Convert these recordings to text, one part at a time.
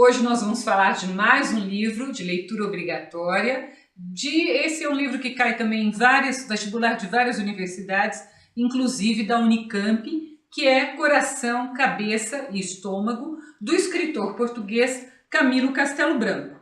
Hoje nós vamos falar de mais um livro de leitura obrigatória. Esse é um livro que cai também em vestibular de várias universidades, inclusive da Unicamp, que é Coração, Cabeça e Estômago, do escritor português Camilo Castelo Branco.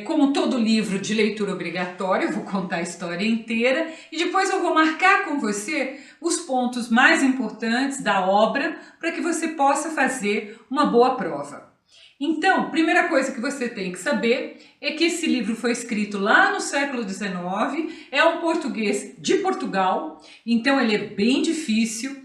Como todo livro de leitura obrigatória, eu vou contar a história inteira e depois eu vou marcar com você os pontos mais importantes da obra para que você possa fazer uma boa prova. Então, primeira coisa que você tem que saber é que esse livro foi escrito lá no século XIX, é um português de Portugal, então ele é bem difícil,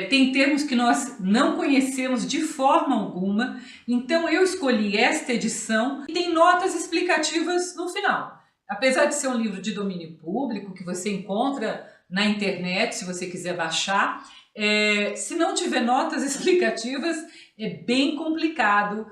tem termos que nós não conhecemos de forma alguma, então eu escolhi esta edição e tem notas explicativas no final. Apesar de ser um livro de domínio público, que você encontra na internet, se você quiser baixar, se não tiver notas explicativas, é bem complicado,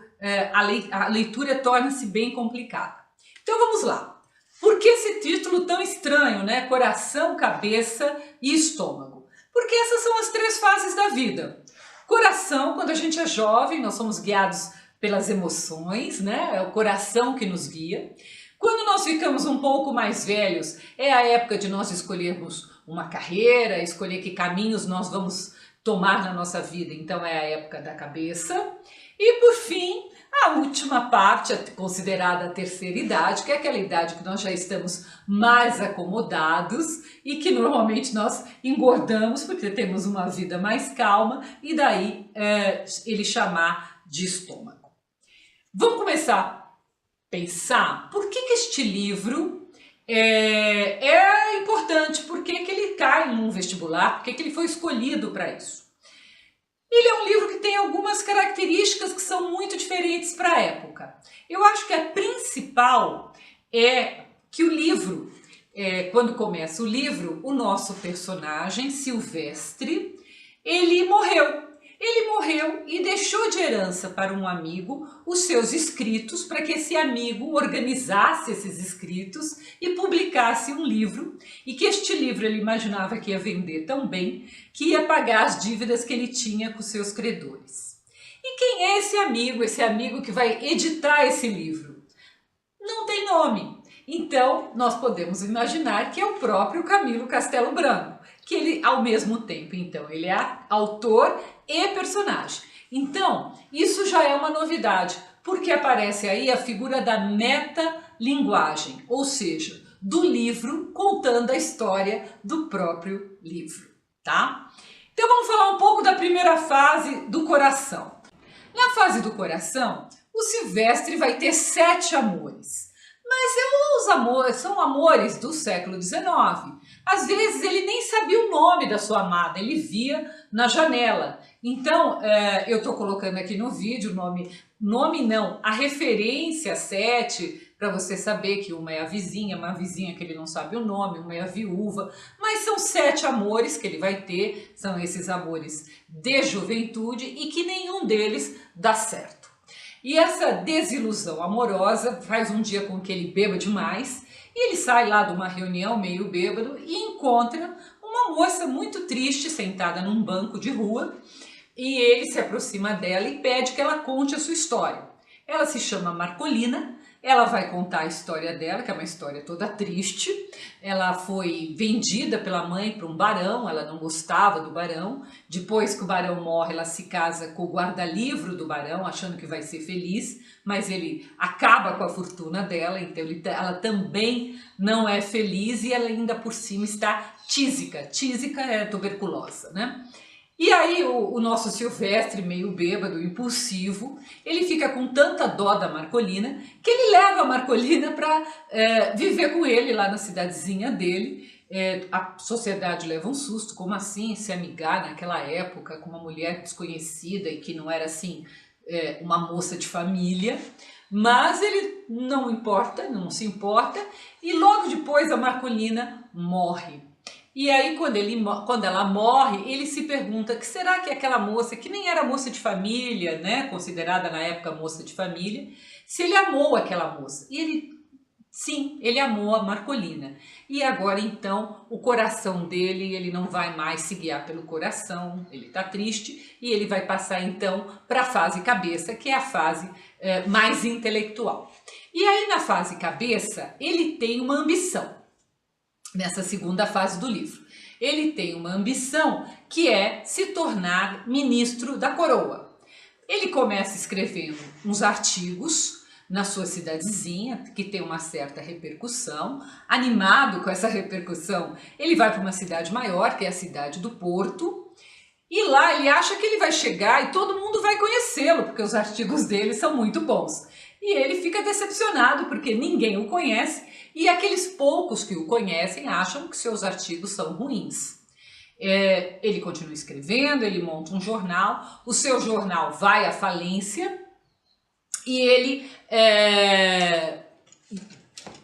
a leitura torna-se bem complicada. Então vamos lá. Por que esse título tão estranho, né? Coração, Cabeça e Estômago? Porque essas são as três fases da vida. Coração, quando a gente é jovem, nós somos guiados pelas emoções, né? É o coração que nos guia. Quando nós ficamos um pouco mais velhos, é a época de nós escolhermos uma carreira, escolher que caminhos nós vamos tomar na nossa vida, então é a época da cabeça. E por fim, a última parte, considerada a terceira idade, que é aquela idade que nós já estamos mais acomodados e que normalmente nós engordamos porque temos uma vida mais calma, e daí ele chamar de estômago. Vamos começar a pensar por que este livro é importante, por que ele cai num vestibular, por que ele foi escolhido para isso. Ele é um livro que tem algumas características que são muito diferentes para a época. Eu acho que a principal é que o livro, quando começa o livro, o nosso personagem, Silvestre, ele morreu. Ele morreu e deixou de herança para um amigo os seus escritos, para que esse amigo organizasse esses escritos e publicasse um livro, e que este livro ele imaginava que ia vender tão bem que ia pagar as dívidas que ele tinha com seus credores. E quem é esse amigo? Esse amigo que vai editar esse livro? Não tem nome. Então, nós podemos imaginar que é o próprio Camilo Castelo Branco, que ele, ao mesmo tempo, então, ele é autor e personagem. Então, isso já é uma novidade, porque aparece aí a figura da metalinguagem, ou seja, do livro contando a história do próprio livro, tá? Então, vamos falar um pouco da primeira fase do coração. Na fase do coração, o Silvestre vai ter 7 amores. Mas os amores são amores do século XIX. Às vezes ele nem sabia o nome da sua amada, ele via na janela. Então, eu estou colocando aqui no vídeo o nome não, a referência 7, para você saber que uma é a vizinha, uma vizinha que ele não sabe o nome, uma é a viúva. Mas são 7 amores que ele vai ter, são esses amores de juventude e que nenhum deles dá certo. E essa desilusão amorosa faz um dia com que ele beba demais, e ele sai lá de uma reunião meio bêbado e encontra uma moça muito triste sentada num banco de rua, e ele se aproxima dela e pede que ela conte a sua história. Ela se chama Marcolina, ela vai contar a história dela, que é uma história toda triste. Ela foi vendida pela mãe para um barão, ela não gostava do barão. Depois que o barão morre, ela se casa com o guarda-livro do barão, achando que vai ser feliz, mas ele acaba com a fortuna dela, então ela também não é feliz e ela ainda por cima está tísica. Tísica é tuberculosa, né? E aí o nosso Silvestre, meio bêbado, impulsivo, ele fica com tanta dó da Marcolina que ele leva a Marcolina para viver com ele lá na cidadezinha dele. A sociedade leva um susto, como assim se amigar naquela época com uma mulher desconhecida e que não era assim uma moça de família, mas ele não se importa, e logo depois a Marcolina morre. E aí quando ela morre, ele se pergunta que será que aquela moça, que nem era moça de família, né, considerada na época moça de família, se ele amou aquela moça. E ele Sim, ele amou a Marcolina. E agora então o coração dele, ele não vai mais se guiar pelo coração, ele está triste e ele vai passar então para a fase cabeça, que é a fase mais intelectual. E aí na fase cabeça, ele tem uma ambição, nessa segunda fase do livro. Ele tem uma ambição que é se tornar ministro da coroa. Ele começa escrevendo uns artigos na sua cidadezinha, que tem uma certa repercussão. Animado com essa repercussão, ele vai para uma cidade maior, que é a cidade do Porto, e lá ele acha que ele vai chegar e todo mundo vai conhecê-lo, porque os artigos dele são muito bons. E ele fica decepcionado, porque ninguém o conhece, e aqueles poucos que o conhecem acham que seus artigos são ruins. Ele continua escrevendo, ele monta um jornal, o seu jornal vai à falência, e ele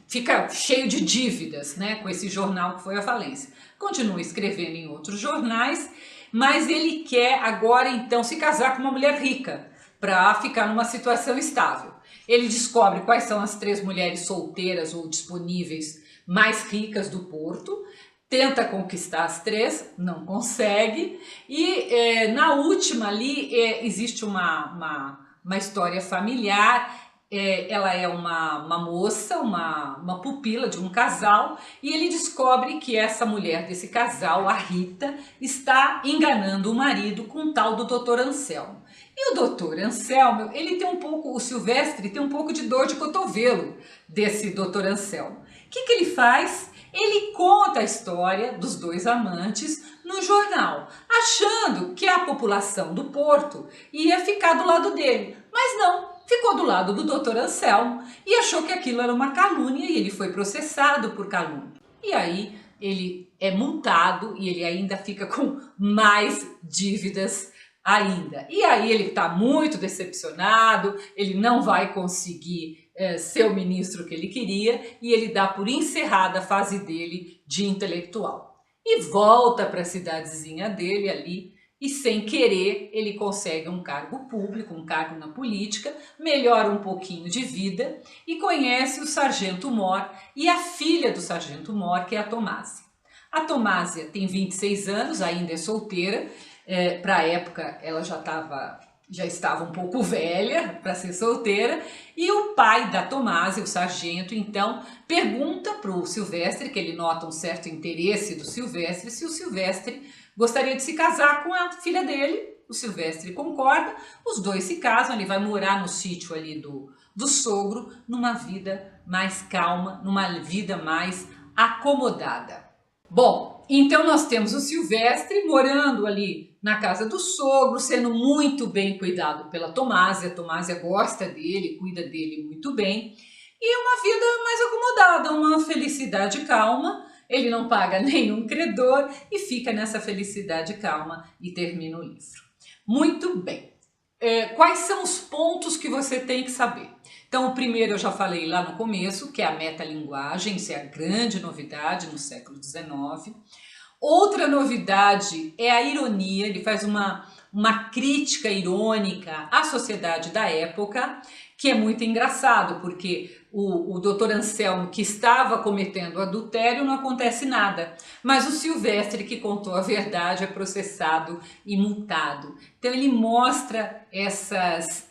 fica cheio de dívidas, né, com esse jornal que foi à falência. Continua escrevendo em outros jornais, mas ele quer agora então se casar com uma mulher rica para ficar numa situação estável. Ele descobre quais são as 3 mulheres solteiras ou disponíveis mais ricas do Porto, tenta conquistar as 3, não consegue, e na última ali existe uma história familiar. Ela é uma moça, uma pupila de um casal, e ele descobre que essa mulher desse casal, a Rita, está enganando o marido com o tal do Dr. Anselmo. E o Dr. Anselmo, ele tem um pouco, o Silvestre tem um pouco de dor de cotovelo desse Dr. Anselmo. O que ele faz? Ele conta a história dos 2 amantes no jornal, achando que a população do Porto ia ficar do lado dele, mas não. Ficou do lado do Dr. Anselmo e achou que aquilo era uma calúnia e ele foi processado por calúnia. E aí ele é multado e ele ainda fica com mais dívidas ainda. E aí ele está muito decepcionado, ele não vai conseguir ser o ministro que ele queria e ele dá por encerrada a fase dele de intelectual. E volta para a cidadezinha dele ali, e sem querer ele consegue um cargo público, um cargo na política, melhora um pouquinho de vida e conhece o Sargento Mor e a filha do Sargento Mor, que é a Tomásia. A Tomásia tem 26 anos, ainda é solteira, para a época ela já estava um pouco velha para ser solteira, e o pai da Tomásia, o sargento, então pergunta para o Silvestre, que ele nota um certo interesse do Silvestre, se o Silvestre gostaria de se casar com a filha dele. O Silvestre concorda, os 2 se casam, ele vai morar no sítio ali do sogro, numa vida mais calma, numa vida mais acomodada. Bom, então nós temos o Silvestre morando ali na casa do sogro, sendo muito bem cuidado pela Tomásia. A Tomásia gosta dele, cuida dele muito bem. E uma vida mais acomodada, uma felicidade calma. Ele não paga nenhum credor e fica nessa felicidade calma e termina o livro. Muito bem. Quais são os pontos que você tem que saber? Então, o primeiro eu já falei lá no começo, que é a metalinguagem, isso é a grande novidade no século XIX. Outra novidade é a ironia, ele faz uma crítica irônica à sociedade da época, que é muito engraçado, porque o Dr. Anselmo, que estava cometendo adultério, não acontece nada, mas o Silvestre, que contou a verdade, é processado e multado. Então ele mostra essas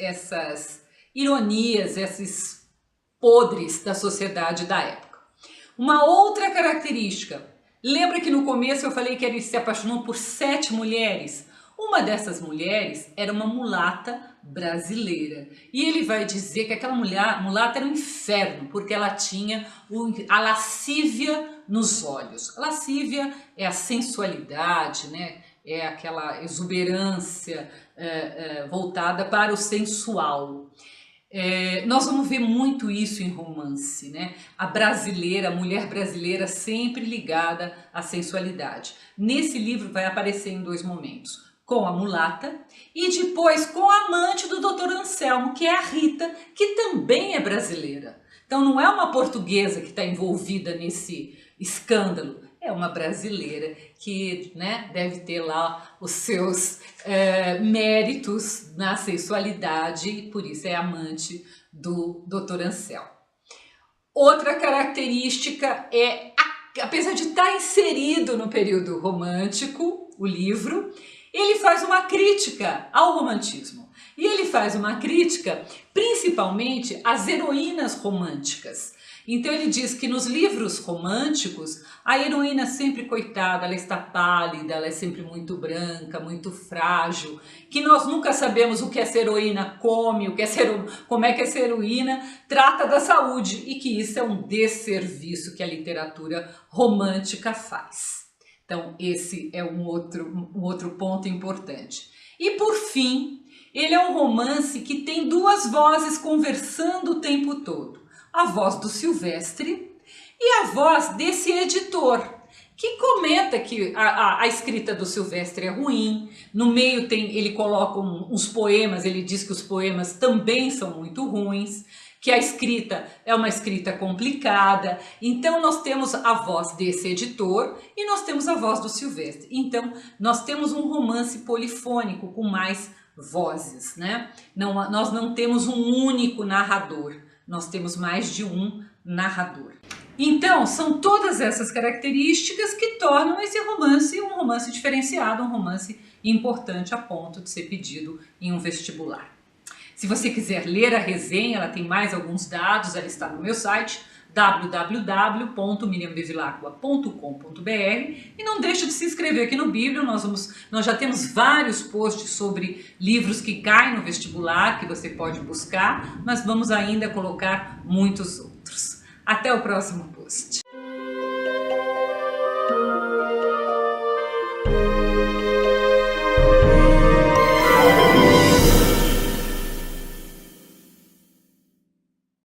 ironias, esses podres da sociedade da época. Uma outra característica, lembra que no começo eu falei que ele se apaixonou por 7 mulheres? Uma dessas mulheres era uma mulata brasileira. E ele vai dizer que aquela mulata era um inferno, porque ela tinha a lascívia nos olhos. A lascívia é a sensualidade, né? É aquela exuberância voltada para o sensual. Nós vamos ver muito isso em romance, né? A mulher brasileira sempre ligada à sensualidade. Nesse livro vai aparecer em 2 momentos. Com a mulata e depois com a amante do Dr. Anselmo, que é a Rita, que também é brasileira. Então não é uma portuguesa que está envolvida nesse escândalo, é uma brasileira que, né, deve ter lá os seus méritos na sexualidade e por isso é amante do Dr. Anselmo. Outra característica é, apesar de estar inserido no período romântico, o livro, ele faz uma crítica ao romantismo. E ele faz uma crítica principalmente às heroínas românticas. Então ele diz que nos livros românticos, a heroína sempre, coitada, ela está pálida, ela é sempre muito branca, muito frágil, que nós nunca sabemos o que essa heroína come, como é que essa heroína trata da saúde, e que isso é um desserviço que a literatura romântica faz. Então esse é um outro ponto importante. E por fim, ele é um romance que tem duas vozes conversando o tempo todo. A voz do Silvestre e a voz desse editor, que comenta que a escrita do Silvestre é ruim. No meio ele coloca uns poemas, ele diz que os poemas também são muito ruins, que a escrita é uma escrita complicada. Então nós temos a voz desse editor e nós temos a voz do Silvestre. Então nós temos um romance polifônico com mais vozes, né? Nós não temos um único narrador, nós temos mais de um narrador. Então são todas essas características que tornam esse romance um romance diferenciado, um romance importante a ponto de ser pedido em um vestibular. Se você quiser ler a resenha, ela tem mais alguns dados, ela está no meu site www.miriambevilacqua.com.br, e não deixe de se inscrever aqui no Bíblio. Nós já temos vários posts sobre livros que caem no vestibular, que você pode buscar, mas vamos ainda colocar muitos outros. Até o próximo post.